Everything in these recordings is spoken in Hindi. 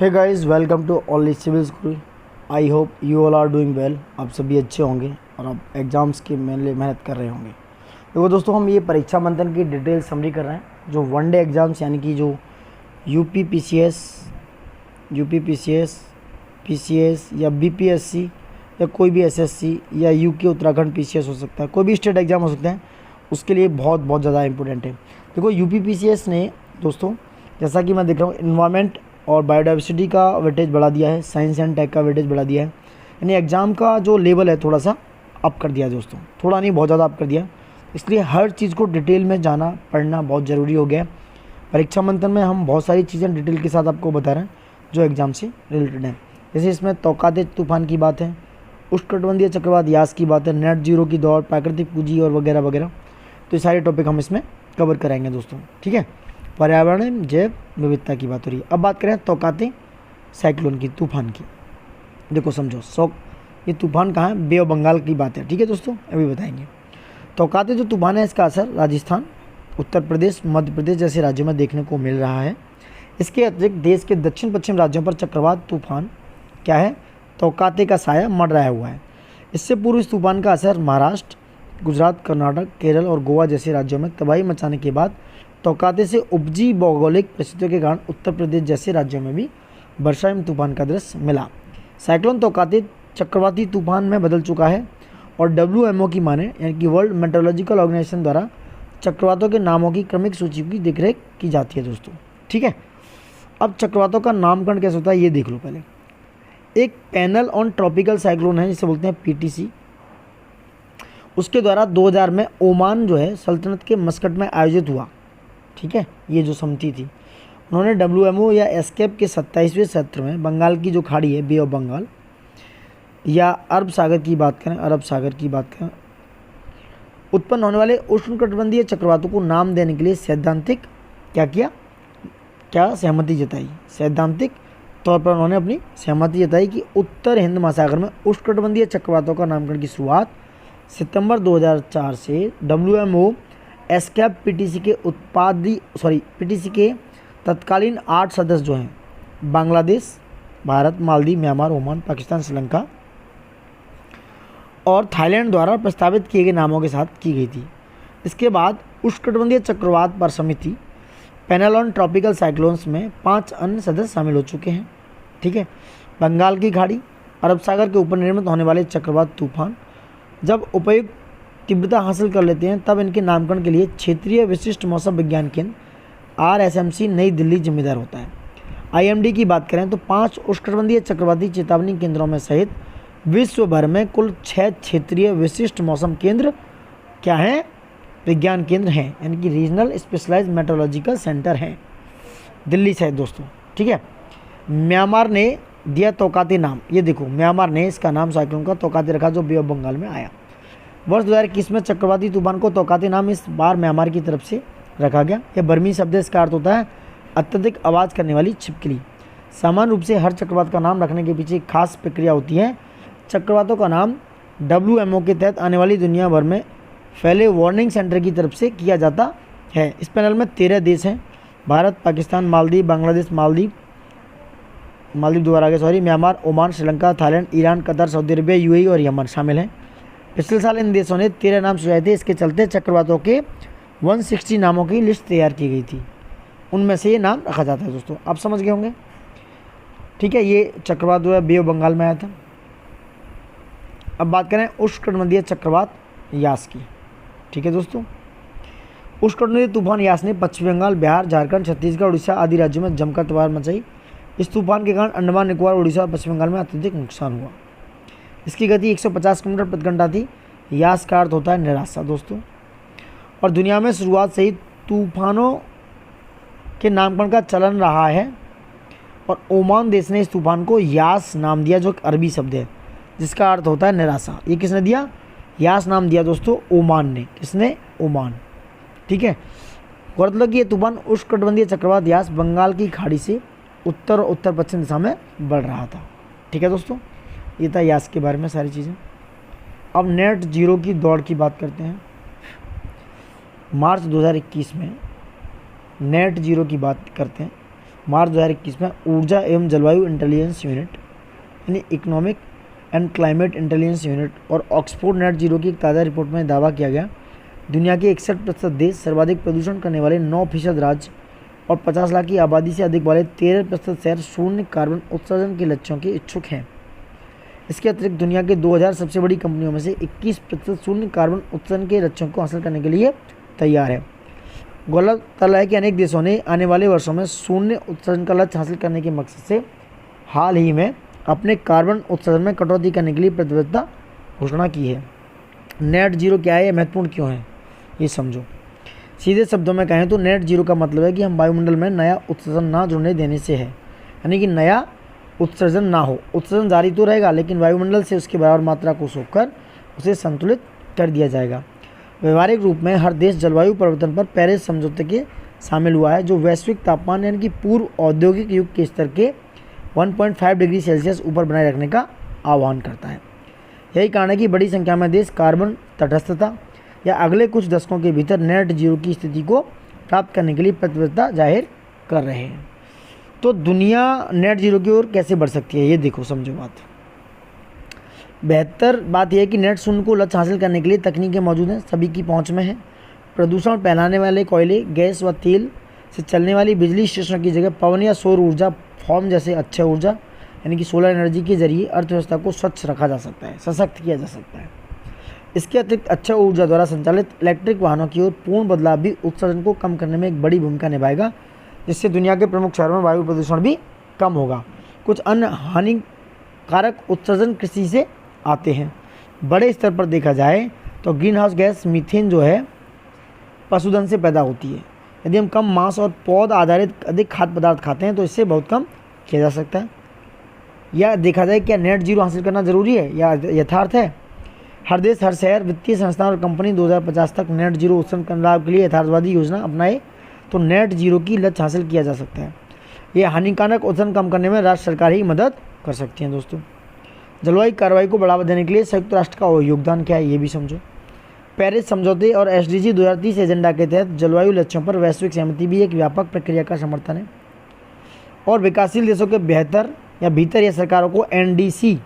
Hey guys, welcome to all civil school. I hope you all are doing well. आप सभी अच्छे होंगे और आप एग्ज़ाम्स के लिए मेहनत कर रहे होंगे। देखो दोस्तों, हम ये परीक्षा मंथन की डिटेल समरी कर रहे हैं। जो वनडे एग्ज़ाम्स यानी कि जो यूपी पीसीएस, पीसीएस या बीपीएससी या कोई भी एसएससी या यूके उत्तराखंड पीसीएस हो सकता है, कोई भी स्टेट एग्ज़ाम हो सकते हैं, उसके लिए बहुत ज़्यादा इंपॉर्टेंट है। देखो यूपी पीसीएस ने दोस्तों, जैसा कि मैं देख रहा हूँ, इन्वायरमेंट और बायोडाइवर्सिटी का वेटेज बढ़ा दिया है, साइंस एंड टेक का वेटेज बढ़ा दिया है, यानी एग्ज़ाम का जो लेवल है थोड़ा सा अप कर दिया दोस्तों, थोड़ा नहीं बहुत ज़्यादा अप कर दिया। इसलिए हर चीज़ को डिटेल में जाना पढ़ना बहुत ज़रूरी हो गया है। परीक्षा मंथन में हम बहुत सारी चीज़ें डिटेल के साथ आपको बता रहे हैं जो एग्ज़ाम से रिलेटेड हैं। जैसे इसमें तौकाते तूफान की बात है, उष्णकटिबंधीय चक्रवात यास की बात है, नेट जीरो की दौड़, प्राकृतिक पूंजी और वगैरह वगैरह। तो ये सारे टॉपिक हम इसमें कवर कराएंगे दोस्तों, ठीक है। पर्यावरण जैव विविधता की बात हो रही है। अब बात करें तौकाते साइक्लोन की, तूफान की। देखो समझो, ये तूफान कहाँ है? बे ऑफ बंगाल की बात है, ठीक है दोस्तों, अभी बताएंगे। तौकाते जो तूफान है, इसका असर राजस्थान, उत्तर प्रदेश, मध्य प्रदेश जैसे राज्यों में देखने को मिल रहा है। इसके अतिरिक्त देश के दक्षिण पश्चिम राज्यों पर चक्रवात तूफान क्या है? तौकाते का साया मंडराया हुआ है। इससे पूर्व इस तूफान का असर महाराष्ट्र, गुजरात, कर्नाटक, केरल और गोवा जैसे राज्यों में तबाही मचाने के बाद तौकाते से उपजी भौगोलिक परिस्थितियों के कारण उत्तर प्रदेश जैसे राज्यों में भी वर्षा एवं तूफान का दृश्य मिला। साइक्लोन तौकाते चक्रवाती तूफान में बदल चुका है और WMO की माने, यानी कि वर्ल्ड मेट्रोलॉजिकल ऑर्गेनाइजेशन द्वारा चक्रवातों के नामों की क्रमिक सूची की देखरेख की जाती है दोस्तों, ठीक है। अब चक्रवातों का नामकरण कैसे होता है ये देख लो पहले। एक पैनल ऑन ट्रॉपिकल साइक्लोन है, जिसे बोलते हैं PTC। उसके द्वारा 2000 में ओमान जो है सल्तनत के मस्कट में आयोजित हुआ, ठीक है। ये जो समिति थी, उन्होंने WMO या एस्केप के 27वें सत्र में बंगाल की जो खाड़ी है, बे ऑफ बंगाल या अरब सागर की बात करें, उत्पन्न होने वाले उष्णकटिबंधीय चक्रवातों को नाम देने के लिए सैद्धांतिक सहमति जताई। सैद्धांतिक तौर पर उन्होंने अपनी सहमति जताई कि उत्तर हिंद महासागर में उष्णकटिबंधीय चक्रवातों का नामकरण की शुरुआत सितंबर 2004 से WMO एस्केप PTC के तत्कालीन 8 सदस्य जो हैं बांग्लादेश, भारत, मालदीव, म्यांमार, ओमान, पाकिस्तान, श्रीलंका और थाईलैंड द्वारा प्रस्तावित किए गए नामों के साथ की गई थी। इसके बाद उष्णकटिबंधीय चक्रवात पर समिति पैनल ऑन ट्रॉपिकल साइक्लोन्स में 5 अन्य सदस्य शामिल हो चुके हैं, ठीक है। बंगाल की खाड़ी, अरब सागर के ऊपर निर्मित होने वाले चक्रवात तूफान जब उपयुक्त तीव्रता हासिल कर लेते हैं, तब इनके नामकरण के लिए क्षेत्रीय विशिष्ट मौसम विज्ञान केंद्र RSMC नई दिल्ली जिम्मेदार होता है। IMD की बात करें तो 5 उष्णकटिबंधीय चक्रवाती चेतावनी केंद्रों में सहित विश्व भर में कुल 6 क्षेत्रीय विशिष्ट मौसम केंद्र क्या हैं? विज्ञान केंद्र हैं, यानी कि रीजनल स्पेशलाइज्ड मेट्रोलॉजिकल सेंटर हैं दिल्ली से दोस्तों, ठीक है। म्यांमार ने दिया तौकाते नाम। ये देखो, म्यांमार ने इसका नाम साइक्लोन का तौकाते रखा, जो बे ऑफ बंगाल में आया। वर्ष 2021 में चक्रवाती तूफान को तौकाते नाम इस बार म्यांमार की तरफ से रखा गया। यह बर्मी शब्द, इसका अर्थ होता है अत्यधिक आवाज़ करने वाली छिपकली। सामान्य रूप से हर चक्रवात का नाम रखने के पीछे एक खास प्रक्रिया होती है। चक्रवातों का नाम WMO के तहत आने वाली दुनिया भर में फैले वार्निंग सेंटर की तरफ से किया जाता है। इस पैनल में 13 देश हैं, Bharat, Pakistan, Maldives, Bangladesh, Myanmar, Oman, Sri Lanka, Thailand, Iran, Qatar, Saudi Arabia, UAE और यमन शामिल हैं। पिछले साल इन देशों ने 13 नाम सुझाए थे। इसके चलते चक्रवातों के 160 नामों की लिस्ट तैयार की गई थी, उनमें से ये नाम रखा जाता है दोस्तों। आप समझ गए होंगे, ठीक है। ये चक्रवात जो है बे ऑफ बंगाल में आया था। अब बात करें उष्णकटिबंधीय चक्रवात यास की, ठीक है दोस्तों। उष्णकटिबंधीय तूफान यास ने पश्चिम बंगाल, बिहार, झारखंड, छत्तीसगढ़, उड़ीसा आदि राज्यों में जमकर तबाही मचाई। इस तूफान के कारण अंडमान निकोबार, उड़ीसा और पश्चिम बंगाल में अत्यधिक नुकसान हुआ। इसकी गति 150 किलोमीटर प्रति घंटा थी। यास का अर्थ होता है निराशा दोस्तों। और दुनिया में शुरुआत से ही तूफानों के नामकरण का चलन रहा है और ओमान देश ने इस तूफान को यास नाम दिया, जो एक अरबी शब्द है जिसका अर्थ होता है निराशा। ये किसने दिया? यास नाम दिया दोस्तों, ओमान ने। किसने? ओमान, ठीक है। गौरतलब कि ये तूफान उष्णकटिबंधीय चक्रवात यास बंगाल की खाड़ी से उत्तर और उत्तर पश्चिम दिशा में बढ़ रहा था, ठीक है दोस्तों। ये था यास के बारे में सारी चीज़ें। अब नेट जीरो की दौड़ की बात करते हैं। मार्च 2021 में नेट जीरो की बात करते हैं। मार्च 2021 में ऊर्जा एवं जलवायु इंटेलिजेंस यूनिट यानी economic and climate intelligence unit और ऑक्सफोर्ड नेट जीरो की एक ताज़ा रिपोर्ट में दावा किया गया, दुनिया के 61% देश, सर्वाधिक प्रदूषण करने वाले 9% राज्य और 50 लाख की आबादी से अधिक वाले 13% शहर शून्य कार्बन उत्सर्जन के लक्ष्यों के इच्छुक हैं। इसके अतिरिक्त दुनिया के 2000 सबसे बड़ी कंपनियों में से 21% शून्य कार्बन उत्सर्जन के लक्ष्यों को हासिल करने के लिए तैयार है। गौरतलब है कि अनेक देशों ने आने वाले वर्षों में शून्य उत्सर्जन का लक्ष्य हासिल करने के मकसद से हाल ही में अपने कार्बन उत्सर्जन में कटौती करने के लिए प्रतिबद्धता घोषणा की है। नेट जीरो क्या है, महत्वपूर्ण क्यों है, ये समझो। सीधे शब्दों में कहें तो नेट जीरो का मतलब है कि हम वायुमंडल में नया उत्सर्जन ना जुड़ने देने से है, यानी कि नया उत्सर्जन ना हो। उत्सर्जन जारी तो रहेगा लेकिन वायुमंडल से उसकी बराबर मात्रा को सोखकर उसे संतुलित कर दिया जाएगा। व्यवहारिक रूप में हर देश जलवायु परिवर्तन पर पेरिस समझौते के शामिल हुआ है, जो वैश्विक तापमान यानी कि पूर्व औद्योगिक युग के स्तर के 1.5 डिग्री सेल्सियस ऊपर बनाए रखने का आह्वान करता है। यही कारण है कि बड़ी संख्या में देश कार्बन तटस्थता या अगले कुछ दशकों के भीतर नेट जीरो की स्थिति को प्राप्त करने के लिए प्रतिबद्धता जाहिर कर रहे हैं। तो दुनिया नेट जीरो की ओर कैसे बढ़ सकती है, ये देखो, समझो बात। बेहतर बात यह है कि नेट शून्य को लक्ष्य हासिल करने के लिए तकनीकें मौजूद हैं, सभी की पहुंच में है। प्रदूषण फैलाने वाले कोयले, गैस व तेल से चलने वाली बिजली स्टेशनों की जगह पवन या सौर ऊर्जा फॉर्म जैसे अक्षय ऊर्जा यानी कि सोलर एनर्जी के जरिए अर्थव्यवस्था को स्वच्छ रखा जा सकता है, सशक्त किया जा सकता है। इसके अतिरिक्त अक्षय ऊर्जा द्वारा संचालित इलेक्ट्रिक वाहनों की ओर पूर्ण बदलाव भी उत्सर्जन को कम करने में एक बड़ी भूमिका निभाएगा, जिससे दुनिया के प्रमुख शहरों में वायु प्रदूषण भी कम होगा। कुछ अन्य हानिकारक उत्सर्जन कृषि से आते हैं। बड़े स्तर पर देखा जाए तो ग्रीन हाउस गैस मीथेन जो है पशुधन से पैदा होती है। यदि हम कम मांस और पौध आधारित अधिक खाद्य पदार्थ खाते हैं तो इससे बहुत कम किया जा सकता है। या देखा जाए क्या नेट जीरो हासिल करना जरूरी है या यथार्थ है। हर देश, हर शहर, वित्तीय संस्थान और कंपनी 2050 तक नेट जीरो उत्सर्जन लाभ के लिए यथार्थवादी योजना अपनाए तो नेट जीरो की लक्ष्य हासिल किया जा सकता है। ये हानिकारक उत्सर्जन कम करने में राज्य सरकार ही मदद कर सकती हैं। दोस्तों, जलवायु कार्रवाई को बढ़ावा देने के लिए संयुक्त राष्ट्र का योगदान क्या है, ये भी समझो। पेरिस समझौते और SDG 2030 एजेंडा के तहत जलवायु लक्ष्यों पर वैश्विक सहमति भी एक व्यापक प्रक्रिया का समर्थन है और विकासशील देशों के भीतर या सरकारों को NDC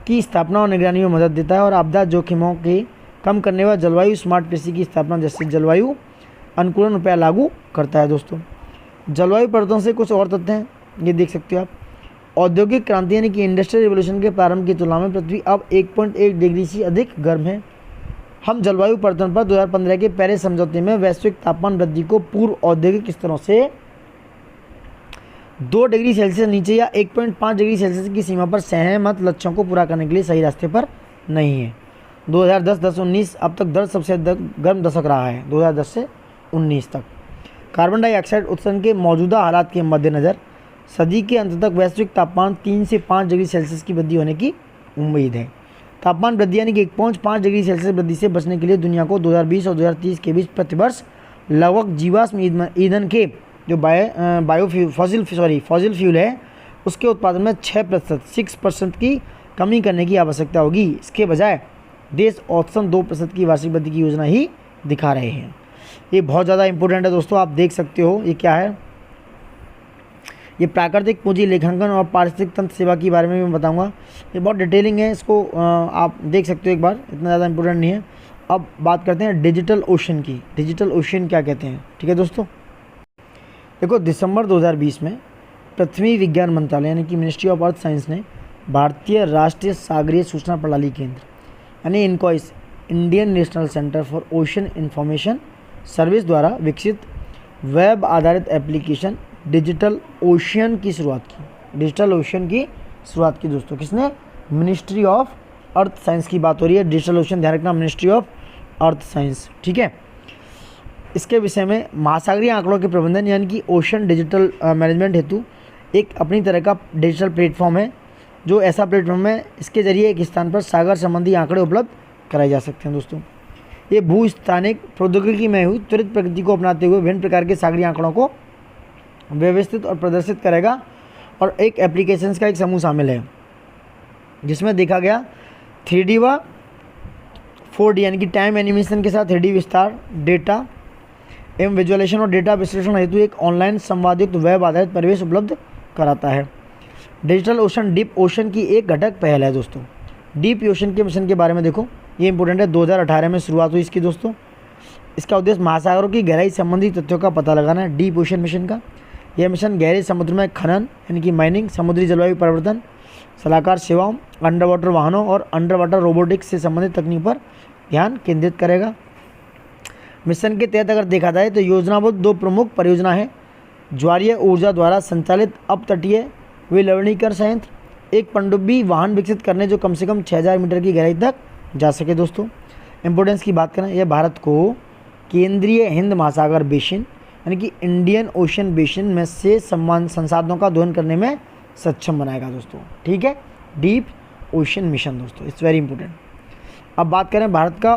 की स्थापना और निगरानी में मदद देता है और आपदा जोखिमों के कम करने व जलवायु स्मार्ट कृषि की स्थापना जैसे जलवायु अनुकूलन उपाय लागू करता है। दोस्तों, जलवायु परिवर्तन से कुछ और तथ्य हैं, ये देख सकते हो आप। औद्योगिक क्रांति यानी कि इंडस्ट्रियल रिवोल्यूशन के प्रारंभ की तुलना में पृथ्वी अब 1.1 डिग्री से अधिक गर्म है। हम जलवायु परिवर्तन पर 2015 के पेरिस समझौते में वैश्विक तापमान वृद्धि को पूर्व औद्योगिक स्तरों से 2 डिग्री सेल्सियस नीचे या 1.5 डिग्री सेल्सियस की सीमा पर सहमत लक्ष्यों को पूरा करने के लिए सही रास्ते पर नहीं है। 2010-19 अब तक 10 सबसे गर्म दशक रहा है। 2010 से 19 तक कार्बन डाइऑक्साइड उत्सर्जन के मौजूदा हालात के मद्देनज़र सदी के अंत तक वैश्विक तापमान 3 से 5 डिग्री सेल्सियस की वृद्धि होने की उम्मीद है। तापमान वृद्धि यानी कि 1.5 डिग्री सेल्सियस वृद्धि से बचने के लिए दुनिया को 2020 और 2030 के बीच प्रतिवर्ष लगभग जीवाश्म ईंधन के जो फॉसिल फ्यूल है उसके उत्पादन में 6% की कमी करने की आवश्यकता होगी। इसके बजाय देश औसतन 2% की वार्षिक वृद्धि की योजना ही दिखा रहे हैं। ये बहुत ज़्यादा इंपॉर्टेंट है दोस्तों, आप देख सकते हो। ये क्या है, ये प्राकृतिक पूंजी लेखांकन और पारिस्थितिक तंत्र सेवा के बारे में मैं बताऊंगा। ये बहुत डिटेलिंग है, इसको आप देख सकते हो एक बार, इतना ज़्यादा इंपॉर्टेंट नहीं है। अब बात करते हैं डिजिटल ओशन की। डिजिटल ओशन क्या कहते हैं, ठीक है दोस्तों। देखो, दिसंबर 2020 में पृथ्वी विज्ञान मंत्रालय यानी कि मिनिस्ट्री ऑफ अर्थ साइंस ने भारतीय राष्ट्रीय सागरीय सूचना प्रणाली केंद्र यानी INCOIS, Indian national centre for ocean information service द्वारा विकसित वेब आधारित एप्लीकेशन डिजिटल ओशन की शुरुआत की। डिजिटल ओशन की शुरुआत की दोस्तों किसने, मिनिस्ट्री ऑफ अर्थ साइंस की बात हो रही है। डिजिटल ओशन ध्यान रखना, मिनिस्ट्री ऑफ अर्थ साइंस, ठीक है। इसके विषय में महासागरीय आंकड़ों के प्रबंधन यानी कि ओशन डिजिटल मैनेजमेंट हेतु एक अपनी तरह का डिजिटल प्लेटफॉर्म है, जो ऐसा प्लेटफॉर्म है इसके जरिए एक स्थान पर सागर संबंधी आंकड़े उपलब्ध कराए जा सकते हैं। दोस्तों, ये भूस्थानिक प्रौद्योगिकी में हुई त्वरित प्रगति को अपनाते हुए विभिन्न प्रकार के सागरीय आंकड़ों को व्यवस्थित और प्रदर्शित करेगा और एक एप्लीकेशंस का एक समूह शामिल है जिसमें देखा गया 3D व 4D यानी कि टाइम एनिमेशन के साथ 3D विस्तार, डेटा एवं विजुअलाइजेशन और डेटा विश्लेषण हेतु एक ऑनलाइन संवादयुक्त वेब आधारित परिवेश उपलब्ध कराता है। डिजिटल ओशन डीप ओशन की एक घटक पहल है दोस्तों। डीप ओशन के मिशन के बारे में देखो, ये इंपॉर्टेंट है। 2018 में शुरुआत हुई इसकी दोस्तों। इसका उद्देश्य महासागरों की गहराई संबंधी तथ्यों का पता लगाना है। डीप ओशन मिशन का यह मिशन गहरे समुद्र में खनन यानी कि माइनिंग, समुद्री जलवायु परिवर्तन, सलाहकार सेवाओं, अंडर वाटर वाहनों और अंडर वाटर रोबोटिक्स से संबंधित तकनीक पर ध्यान केंद्रित करेगा। मिशन के तहत अगर देखा जाए तो योजनाबद्ध 2 प्रमुख परियोजना है। ज्वारीय ऊर्जा द्वारा संचालित अपतटीय विलवणीकरण संयंत्र, एक पनडुब्बी वाहन विकसित करने जो कम से कम 6000 मीटर की गहराई तक जा सके दोस्तों। इंपोर्टेंस की बात करें, यह भारत को केंद्रीय हिंद महासागर बेसिन यानी कि इंडियन ओशन बेसिन में से संसाधनों का दोहन करने में सक्षम बनाएगा दोस्तों। ठीक है, डीप ओशन मिशन दोस्तों, इट्स वेरी इंपॉर्टेंट। अब बात करें भारत का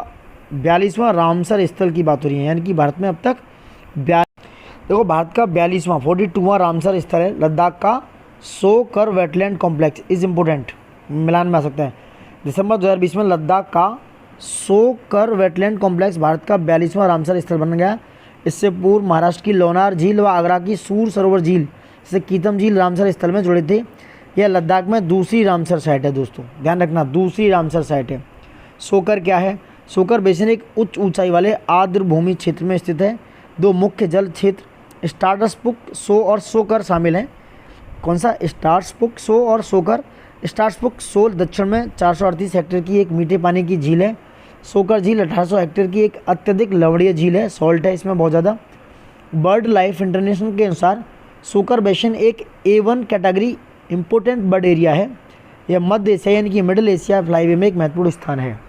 42वां रामसर स्थल की बात हो रही है, यानी कि भारत में अब तक देखो भारत का 42वां रामसर स्थल है लद्दाख का सोकर वेटलैंड कॉम्प्लेक्स इज इम्पोर्टेंट, मिलान में आ सकता है। दिसंबर 2020 में लद्दाख का सोकर वेटलैंड कॉम्प्लेक्स भारत का 42वां रामसर स्थल बन गया। इससे पूर्व महाराष्ट्र की लोनार झील व आगरा की सूर सरोवर झील से कीतम झील रामसर स्थल में जुड़े थे। यह लद्दाख में दूसरी रामसर साइट है दोस्तों, ध्यान रखना, दूसरी रामसर साइट है। सोकर क्या है? सोकर बेसिन एक उच्च ऊंचाई वाले आर्द्र भूमि क्षेत्र में स्थित है। 2 मुख्य जल क्षेत्र स्टार्सपुक सो और सोकर शामिल हैं। कौन सा? स्टार्सपुक सो और सोकर। स्टार्सपुक सो दक्षिण में 438 हेक्टेयर की एक मीठे पानी की झील है। सोकर झील 1800 हेक्टेयर की एक अत्यधिक लवणीय झील है, सॉल्ट है इसमें बहुत ज़्यादा। बर्ड लाइफ इंटरनेशनल के अनुसार सोकर बेसिन एक A1 category important bird area है। यह मध्य एशिया यानी कि मिडिल एशिया फ्लाईवे में एक महत्वपूर्ण स्थान है।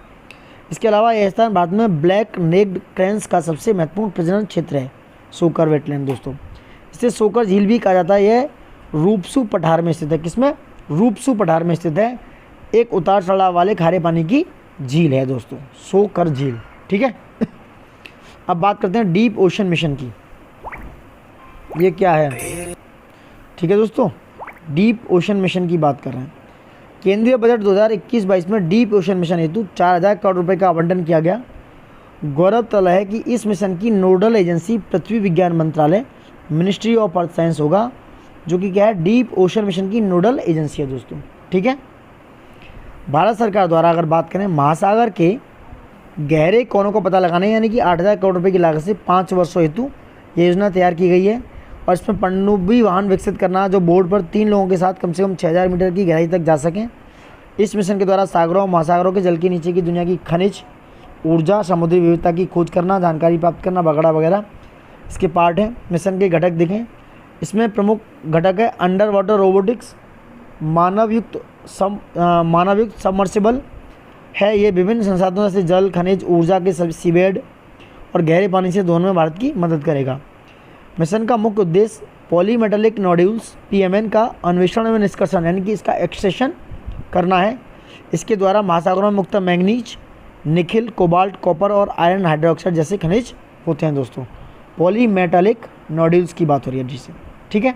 इसके अलावा यह स्थान भारत में ब्लैक नेक्ड क्रेंस का सबसे महत्वपूर्ण प्रजनन क्षेत्र है, सोकर वेटलैंड दोस्तों। इसे सोकर झील भी कहा जाता है। यह रूपसू पठार में स्थित है। किसमें? रूपसू पठार में स्थित है। एक उतार चढ़ाव वाले खारे पानी की झील है दोस्तों, सोकर झील। ठीक है। अब बात करते हैं डीप ओशन मिशन की। ये क्या है? ठीक है दोस्तों, डीप ओशन मिशन की बात कर रहे हैं। केंद्रीय बजट 2021-22 में डीप ओशन मिशन हेतु 4000 करोड़ रुपए का आवंटन किया गया। गौरतलब है कि इस मिशन की नोडल एजेंसी पृथ्वी विज्ञान मंत्रालय, मिनिस्ट्री ऑफ अर्थ साइंस होगा, जो कि क्या है? डीप ओशन मिशन की नोडल एजेंसी है दोस्तों। ठीक है। भारत सरकार द्वारा अगर बात करें महासागर के गहरे कोनों को पता लगाने यानी कि 8000 करोड़ रुपए की लागत से 5 वर्षों हेतु ये योजना तैयार की गई है। और इसमें पनडुब्बी वाहन विकसित करना जो बोर्ड पर 3 लोगों के साथ कम से कम 6000 मीटर की गहराई तक जा सकें। इस मिशन के द्वारा सागरों और महासागरों के जल के नीचे की दुनिया की खनिज, ऊर्जा, समुद्री विविधता की खोज करना, जानकारी प्राप्त करना वगैरह वगैरह इसके पार्ट है। मिशन के घटक देखें, इसमें प्रमुख घटक है अंडर वाटर रोबोटिक्स, मानवयुक्त सबमर्सिबल है। ये विभिन्न संसाधनों से जल, खनिज, ऊर्जा के सीबेड और गहरे पानी से दोनों में भारत की मदद करेगा। मिशन का मुख्य उद्देश्य पॉलीमेटेलिक नोड्यूल्स PMN का अन्वेषण एवं निष्कर्षण यानी कि इसका एक्सट्रैक्शन करना है। इसके द्वारा महासागरों में मुक्त मैंगनीज, निकिल, कोबाल्ट, कॉपर और आयरन हाइड्रोक्साइड जैसे खनिज होते हैं दोस्तों। पॉलीमेटेलिक नोड्यूल्स की बात हो रही है जिससे। ठीक है।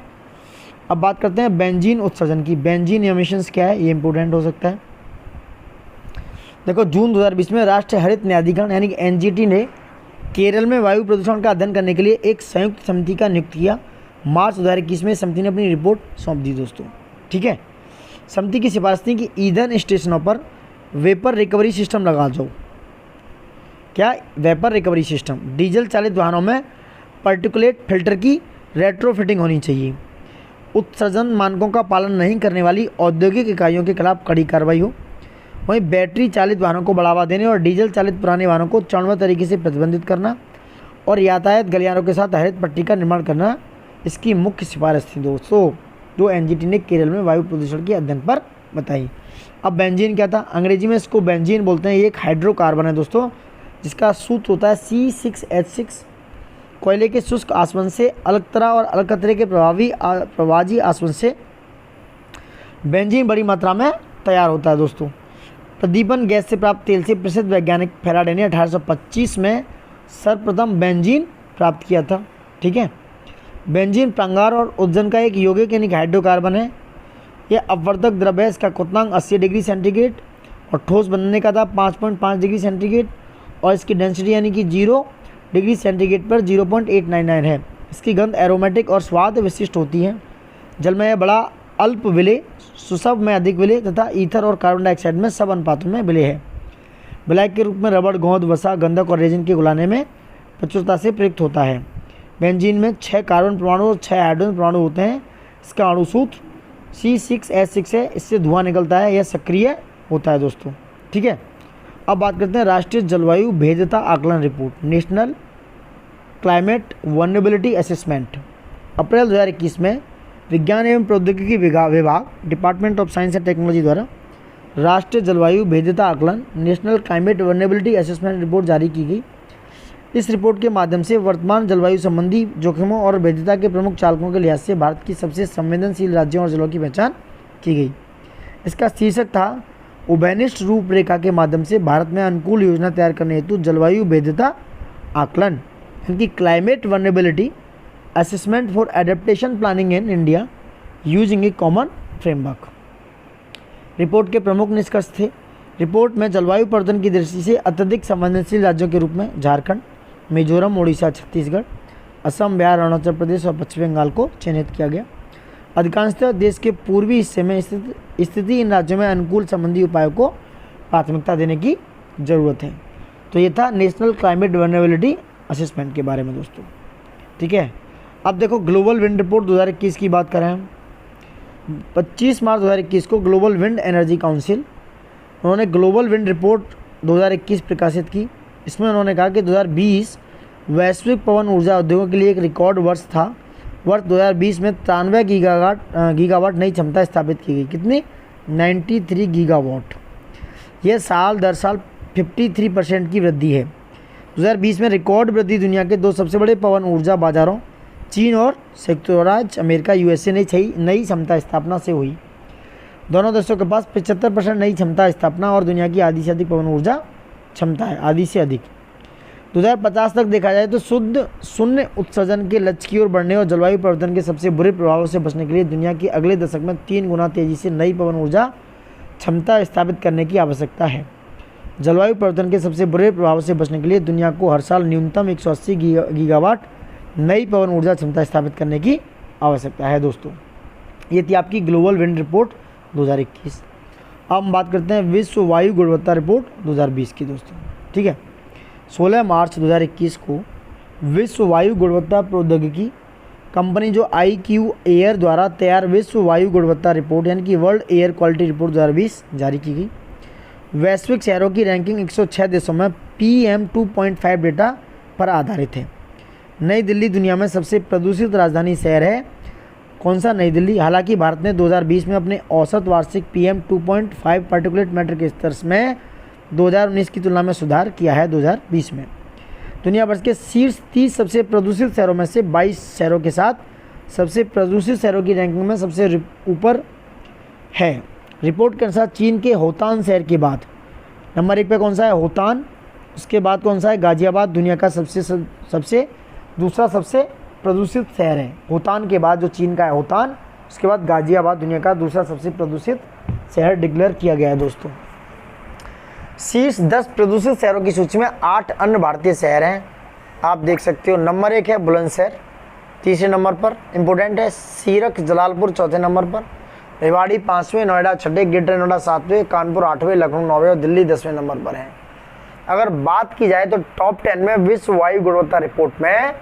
अब बात करते हैं बेंजीन उत्सर्जन की। बेंजीन एमिशंस क्या है, ये इंपॉर्टेंट हो सकता है। देखो जून 2020 में राष्ट्रीय हरित न्यायाधिकरण यानी कि NGT ने केरल में वायु प्रदूषण का अध्ययन करने के लिए एक संयुक्त समिति का नियुक्त किया। मार्च 2021 में समिति ने अपनी रिपोर्ट सौंप दी दोस्तों। ठीक है। समिति की सिफारिश थी कि ईंधन स्टेशनों पर वेपर रिकवरी सिस्टम लगा दो। क्या? Vapour recovery system. डीजल चालित वाहनों में पार्टिकुलेट फिल्टर की रेट्रोफिटिंग होनी चाहिए। उत्सर्जन मानकों का पालन नहीं करने वाली औद्योगिक इकाइयों के खिलाफ कड़ी कार्रवाई हो। वहीं बैटरी चालित वाहनों को बढ़ावा देने और डीजल चालित पुराने वाहनों को चरणबद्ध तरीके से प्रतिबंधित करना और यातायात गलियारों के साथ हरित पट्टी का निर्माण करना इसकी मुख्य सिफारिश थी दोस्तों, जो NGT ने केरल में वायु प्रदूषण के अध्ययन पर बताई। अब बेंजीन क्या था? अंग्रेजी में इसको बेंजीन बोलते हैं। ये एक हाइड्रोकार्बन है दोस्तों, जिसका सूत्र होता है C6H6। कोयले के शुष्क आसवन से अलकतरा और अलकतरे के प्रवाजी आसवन से बेंजीन बड़ी मात्रा में तैयार होता है दोस्तों। प्रदीपन गैस से प्राप्त तेल से प्रसिद्ध वैज्ञानिक फैराडे ने 1825 में सर्वप्रथम बेंजीन प्राप्त किया था। ठीक है। बेंजीन प्रांगार और उद्जन का एक यौगिक यानी हाइड्रोकार्बन है। यह अपवर्तक द्रव्य है। इसका क्वथनांक 80 डिग्री सेंटीग्रेड और ठोस बनने का था 5.5 डिग्री सेंटीग्रेड और इसकी डेंसिटी यानी कि 0 डिग्री सेंटीग्रेड पर 0.899 है। इसकी गंध एरोमेटिक और स्वाद विशिष्ट होती है। जल में यह बड़ा अल्प विलेय, सुसभ में अधिक विलेय तथा ईथर और कार्बन डाइऑक्साइड में सब अनुपातों में विलेय है। विलायक के रूप में रबड़, गोंद, वसा, गंधक और रेजिन के घुलाने में प्रचुरता से प्रयुक्त होता है। बेंजीन में 6 कार्बन परमाणु और 6 हाइड्रोजन परमाणु होते हैं। इसका अणु सूत्र C6H6 है। इससे धुआं निकलता है। यह सक्रिय होता है दोस्तों। ठीक है, अब बात करते हैं राष्ट्रीय जलवायु भेद्यता आकलन report, national climate vulnerability assessment. अप्रैल 2021 में विज्ञान एवं प्रौद्योगिकी विभाग, department of science and technology द्वारा राष्ट्रीय जलवायु भेद्यता आकलन, national climate vulnerability assessment report जारी की गई। इस रिपोर्ट के माध्यम से वर्तमान जलवायु संबंधी जोखिमों और भेद्यता के प्रमुख चालकों के लिहाज से भारत की सबसे संवेदनशील राज्यों और जिलों की पहचान की गई। इसका शीर्षक था उभयनिष्ठ रूपरेखा के माध्यम से भारत में अनुकूल योजना तैयार करने हेतु जलवायु भेद्यता आकलन, यानी climate vulnerability assessment for adaptation planning in India using A common framework. Report के प्रमुख निष्कर्ष थे। रिपोर्ट में जलवायु परिवर्तन की दृष्टि से अत्यधिक संवेदनशील राज्यों के रूप में झारखंड, मिजोरम, उड़ीसा, छत्तीसगढ़, असम, बिहार, अरुणाचल प्रदेश और पश्चिम बंगाल को चिन्हित किया गया। अधिकांशतः देश के पूर्वी हिस्से में स्थिति इन राज्यों में अनुकूल संबंधी उपायों को प्राथमिकता देने की ज़रूरत है। तो ये था नेशनल क्लाइमेट वल्नरेबिलिटी असेसमेंट के बारे में दोस्तों। ठीक है, अब देखो ग्लोबल विंड रिपोर्ट 2021 की बात करें हम। 25 मार्च 2021 को ग्लोबल विंड एनर्जी काउंसिल, उन्होंने ग्लोबल विंड रिपोर्ट 2021 प्रकाशित की। इसमें उन्होंने कहा कि 2020 वैश्विक पवन ऊर्जा उद्योगों के लिए एक रिकॉर्ड वर्ष था। वर्ष 2020 में 93 गीगावाट नई क्षमता स्थापित की गई। कितनी? 93 गीगावाट। यह साल दर साल 53% की वृद्धि है। 2020 में रिकॉर्ड वृद्धि दुनिया के 2 सबसे बड़े पवन ऊर्जा बाजारों चीन और संयुक्त राज्य अमेरिका यूएसए नई क्षमता स्थापना से हुई। दोनों देशों के पास 75% नई क्षमता स्थापना और दुनिया की आधी से अधिक पवन ऊर्जा क्षमता है, आधी से अधिक। 2050 तक देखा जाए तो शुद्ध शून्य उत्सर्जन के लक्ष्य की ओर बढ़ने और जलवायु परिवर्तन के सबसे बुरे प्रभावों से बचने के लिए दुनिया की अगले दशक में 3 गुना तेजी से नई पवन ऊर्जा क्षमता स्थापित करने की आवश्यकता है। जलवायु परिवर्तन के सबसे बुरे प्रभावों से बचने के लिए दुनिया को हर साल न्यूनतम 180 गीगावाट नई पवन ऊर्जा क्षमता स्थापित करने की आवश्यकता है दोस्तों। ये थी आपकी ग्लोबल विंड रिपोर्ट 2021। अब हम बात करते हैं विश्व वायु गुणवत्ता रिपोर्ट 2020 की दोस्तों। ठीक है, 16 मार्च 2021 को विश्व वायु गुणवत्ता प्रौद्योगिकी कंपनी जो IQ एयर द्वारा तैयार विश्व वायु गुणवत्ता रिपोर्ट यानी कि वर्ल्ड एयर क्वालिटी रिपोर्ट 2020 जारी की गई। वैश्विक शहरों की रैंकिंग 106 देशों में PM 2.5 डेटा पर आधारित है। नई दिल्ली दुनिया में सबसे प्रदूषित राजधानी शहर है। कौन सा? नई दिल्ली। हालांकि भारत ने 2020 में अपने औसत वार्षिक PM 2.5 पार्टिकुलेट मैटर के स्तर में 2019 की तुलना में सुधार किया है। 2020 में दुनिया भर के शीर्ष 30 सबसे प्रदूषित शहरों में से 22 शहरों के साथ सबसे प्रदूषित शहरों की रैंकिंग में सबसे ऊपर है। रिपोर्ट के अनुसार चीन के होतान शहर के बाद नंबर 1 पे कौन सा है? होतान। उसके बाद कौन सा है? गाजियाबाद। दुनिया का दूसरा सबसे प्रदूषित शहर है। होतान के बाद जो चीन का है होतान, उसके बाद गाजियाबाद दुनिया का दूसरा सबसे प्रदूषित शहर डिक्लेयर किया गया है दोस्तों। शीर्ष 10 प्रदूषित शहरों की सूची में 8 अन्य भारतीय शहर हैं। आप देख सकते हो। नंबर 1 है बुलंदशहर, तीसरे नंबर पर। इंपोर्टेंट है सीरख जलालपुर चौथे नंबर पर, रेवाड़ी 5वें, नोएडा 6, ग्रेटर नोएडा 7वें, कानपुर 8वें, लखनऊ 9वें और दिल्ली 10वें नंबर पर है। अगर बात की जाए तो टॉप 10 में विश्व वायु गुणवत्ता रिपोर्ट में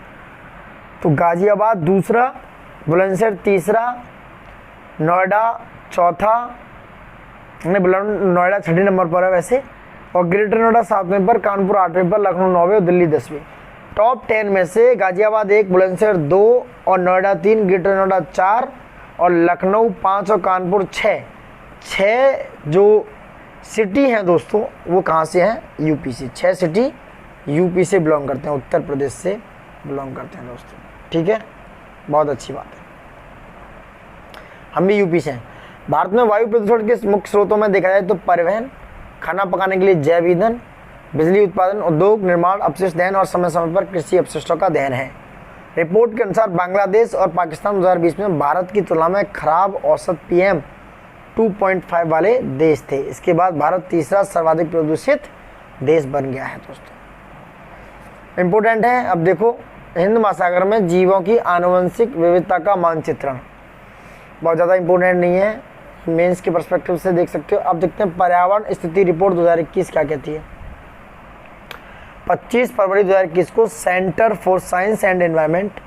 तो गाजियाबाद दूसरा, बुलंदशहर तीसरा, नोएडा चौथा, नोएडा 6 नंबर पर है वैसे, और ग्रेटर नोएडा 7वें पर, कानपुर 8वें पर, लखनऊ 9वें और दिल्ली 10वें। टॉप 10 में से गाजियाबाद 1, बुलंदशहर 2 और नोएडा 3, ग्रेटर नोएडा 4 और लखनऊ 5 और कानपुर 6 जो सिटी हैं दोस्तों वो कहाँ से हैं? यूपी से। 6 सिटी यूपी से बिलोंग करते हैं, उत्तर प्रदेश से बिलोंग करते हैं दोस्तों। ठीक है, बहुत अच्छी बात है। हम भी यूपी से हैं। भारत में वायु प्रदूषण के मुख्य स्रोतों में देखा जाए तो परिवहन, खाना पकाने के लिए जैव ईंधन, बिजली उत्पादन, उद्योग निर्माण, अपशिष्ट दहन और समय समय पर कृषि अपशिष्टों का दहन है। रिपोर्ट के अनुसार बांग्लादेश और पाकिस्तान 2020 में भारत की तुलना में खराब औसत PM 2.5 वाले देश थे। इसके बाद भारत तीसरा सर्वाधिक प्रदूषित देश बन गया है दोस्तों। इम्पोर्टेंट है। अब देखो, हिंद महासागर में जीवों की आनुवंशिक विविधता का मानचित्रण, बहुत ज़्यादा इम्पोर्टेंट नहीं है, मेंस के पर्सपेक्टिव से देख सकते हो। अब देखते हैं पर्यावरण स्थिति रिपोर्ट 2021 क्या कहती है। 25 फरवरी 2021 को centre for science and environment,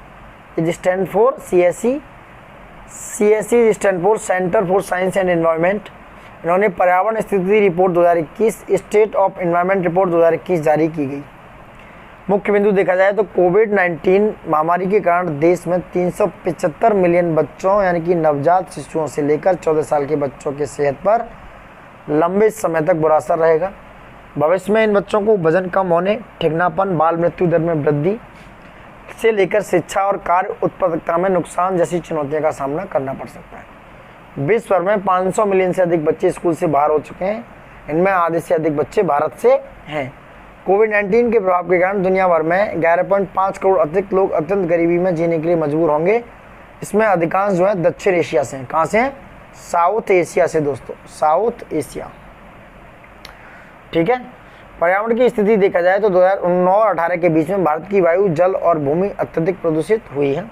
is stand for CSE, CSE stand for centre for science and environment, इन्होंने पर्यावरण स्थिति report 2021, state of environment report 2021 जारी की गई। मुख्य बिंदु देखा जाए तो कोविड-19 महामारी के कारण देश में 375 मिलियन बच्चों यानी कि नवजात शिशुओं से लेकर 14 साल के बच्चों की सेहत पर लंबे समय तक बुरा असर रहेगा। भविष्य में इन बच्चों को वजन कम होने, ठिगनापन, बाल मृत्यु दर में वृद्धि से लेकर शिक्षा और कार्य उत्पादकता में नुकसान जैसी चुनौतियों का सामना करना पड़ सकता है। विश्व भर में 500 मिलियन से अधिक बच्चे स्कूल से बाहर हो चुके हैं, इनमें आधे से अधिक बच्चे भारत से हैं। कोविड-19 के प्रभाव के कारण दुनिया भर में 11.5 करोड़ अतिरिक्त लोग अत्यंत गरीबी में जीने के लिए मजबूर होंगे। इसमें अधिकांश जो है दक्षिण एशिया से हैं। कहाँ से हैं? साउथ एशिया से दोस्तों, साउथ एशिया। ठीक है। पर्यावरण की स्थिति देखा जाए तो 2009 और 18 के बीच में भारत की वायु, जल और भूमि अत्यधिक प्रदूषित हुई है।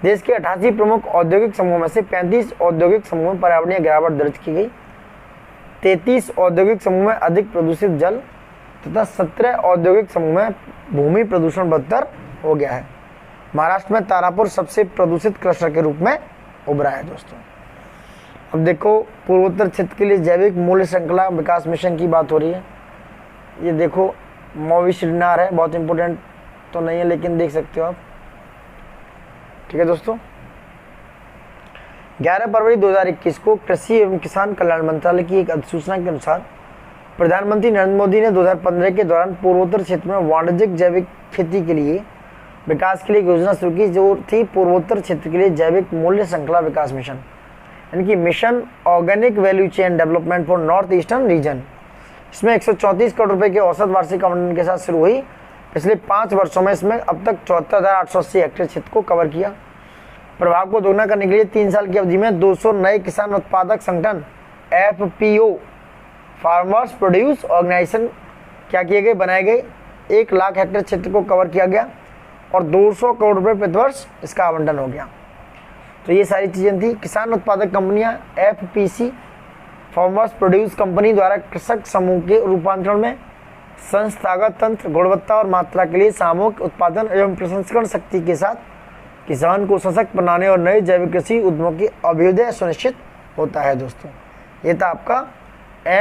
देश के 88 प्रमुख औद्योगिक समूहों में से 35 औद्योगिक समूहों में पर्यावरणीय गिरावट दर्ज की गई। 33 औद्योगिक समूह में अधिक प्रदूषित जल तथा 17 औद्योगिक समूह में भूमि प्रदूषण बदतर हो गया है। महाराष्ट्र में तारापुर सबसे प्रदूषित क्लस्टर के रूप में उभरा है दोस्तों। अब देखो, पूर्वोत्तर क्षेत्र के लिए जैविक मूल्य श्रृंखला विकास मिशन की बात हो रही है। ये देखो मौवी श्रीनार है, बहुत इंपॉर्टेंट तो नहीं है लेकिन देख सकते हो आप। ठीक है दोस्तों। 11 फरवरी 2021 को कृषि एवं किसान कल्याण मंत्रालय की एक अधिसूचना के अनुसार प्रधानमंत्री नरेंद्र मोदी ने 2015 के दौरान पूर्वोत्तर क्षेत्र में वाणिज्यिक जैविक खेती के लिए विकास के लिए योजना शुरू की, जो थी पूर्वोत्तर क्षेत्र के लिए जैविक मूल्य श्रृंखला विकास मिशन, यानी कि mission organic value chain development for north eastern region. इसमें 134 करोड़ रुपए के औसत वार्षिक आवंटन के साथ शुरू हुई। पिछले 5 वर्षों में इसमें अब तक 74,880 हेक्टेयर क्षेत्र को कवर किया। प्रभाव को दोगुना करने के लिए 3 साल की अवधि में 200 नए किसान उत्पादक संगठन FPO फार्मर्स प्रोड्यूस ऑर्गेनाइजेशन क्या किए गए, बनाए गए। 1 लाख हेक्टेयर क्षेत्र को कवर किया गया और 200 करोड़ रुपए प्रतिवर्ष इसका आवंटन हो गया। तो ये सारी चीज़ें थी। किसान उत्पादक कंपनियां FPC फार्मर्स प्रोड्यूस कंपनी द्वारा कृषक समूह के रूपांतरण में संस्थागत तंत्र, गुणवत्ता और मात्रा के लिए सामूहिक उत्पादन एवं प्रसंस्करण शक्ति के साथ किसान को सशक्त बनाने और नए जैविक कृषि उद्यमों की अभ्युदय सुनिश्चित होता है दोस्तों। ये था आपका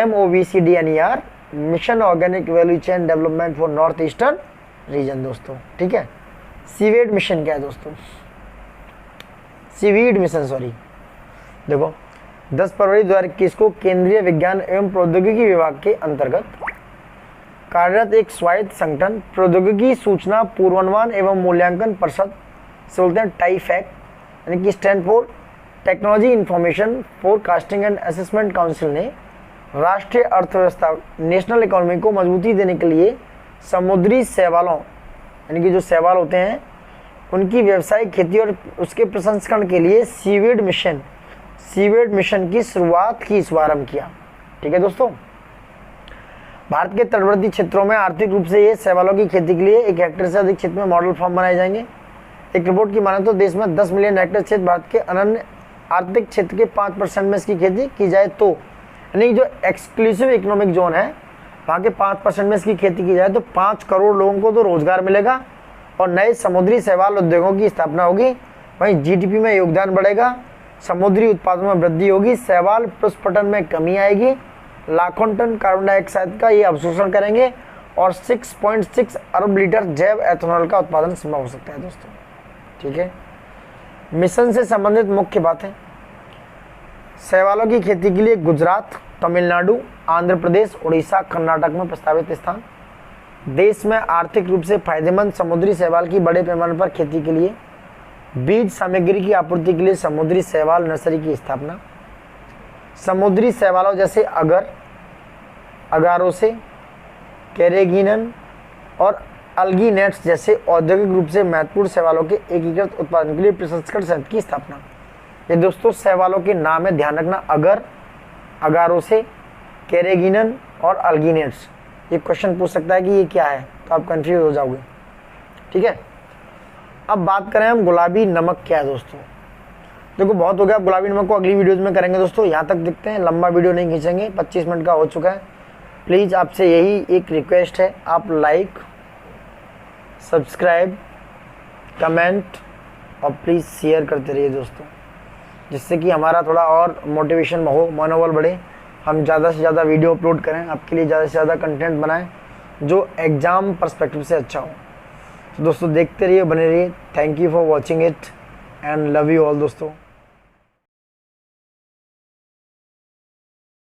MOVCDNER, mission organic value chain development for north eastern region दोस्तों। ठीक है। सीवेड मिशन क्या है दोस्तों? Seaweed mission, sorry. देखो 10 फरवरी 2021 को केंद्रीय विज्ञान एवं प्रौद्योगिकी विभाग के अंतर्गत कार्यरत एक स्वायत्त संगठन प्रौद्योगिकी सूचना पूर्वानुमान एवं मूल्यांकन परिषद से बोलते हैं टाइफैक, यानी कि stand for technology information forecasting and assessment council ने राष्ट्रीय अर्थव्यवस्था, नेशनल इकोनॉमी को मजबूती देने के लिए समुद्री शैवालों, यानी कि जो शैवाल होते हैं उनकी व्यावसायिक खेती और उसके प्रसंस्करण के लिए सीवेड मिशन की शुभारंभ किया। ठीक है दोस्तों। भारत के तटवर्ती क्षेत्रों में आर्थिक रूप से ये शैवालों की खेती के लिए 1 हेक्टेयर से अधिक क्षेत्र में मॉडल फार्म बनाए जाएंगे। एक रिपोर्ट की माने तो देश में 10 मिलियन हेक्टेयर क्षेत्र भारत के अनन्य आर्थिक क्षेत्र के 5% में इसकी खेती की जाए तो, यानी जो एक्सक्लूसिव इकोनॉमिक जोन है वहाँ के 5% में इसकी खेती की जाए तो 5 करोड़ लोगों को तो रोजगार मिलेगा और नए समुद्री शैवाल उद्योगों की स्थापना होगी। वहीं GDP में योगदान बढ़ेगा, समुद्री उत्पादन में वृद्धि होगी, शैवाल पुष्पटन में कमी आएगी, लाखों टन कार्बन डाइऑक्साइड का ये अवशोषण करेंगे और 6.6 अरब लीटर जैव एथेनॉल का उत्पादन संभव हो सकता है दोस्तों। ठीक है। मिशन से संबंधित मुख्य बातें, शैवालों की खेती के लिए गुजरात, तमिलनाडु, आंध्र प्रदेश, उड़ीसा, कर्नाटक में प्रस्तावित स्थान। देश में आर्थिक रूप से फायदेमंद समुद्री शैवाल की बड़े पैमाने पर खेती के लिए बीज सामग्री की आपूर्ति के लिए समुद्री शैवाल नर्सरी की स्थापना। समुद्री शैवालों जैसे अगारोसे, कैरेगिनन और अल्गीनेट्स जैसे औद्योगिक रूप से महत्वपूर्ण शैवालों के एकीकृत उत्पादन के लिए प्रसंस्करण संयंत्र की स्थापना। ये दोस्तों शैवालों के नाम है, ध्यान रखना, अगारोसे, कैरेगिनन और अल्गीनेट्स। ये क्वेश्चन पूछ सकता है कि ये क्या है, तो आप कंफ्यूज हो जाओगे। ठीक है, अब बात करें हम गुलाबी नमक क्या है दोस्तों। देखो बहुत हो गया, गुलाबी नमक को अगली वीडियोज़ में करेंगे दोस्तों। यहाँ तक दिखते हैं, लंबा वीडियो नहीं खींचेंगे, 25 मिनट का हो चुका है। प्लीज़ आपसे यही एक रिक्वेस्ट है, आप लाइक, सब्सक्राइब, कमेंट और प्लीज़ शेयर करते रहिए दोस्तों, जिससे कि हमारा थोड़ा और मोटिवेशन हो, मनोबल बढ़े, हम ज़्यादा से ज़्यादा वीडियो अपलोड करें, आपके लिए ज़्यादा से ज़्यादा कंटेंट बनाएं जो एग्ज़ाम पर्सपेक्टिव से अच्छा हो। तो दोस्तों देखते रहिए, बने रहिए। Thank you for watching it and love you all दोस्तों।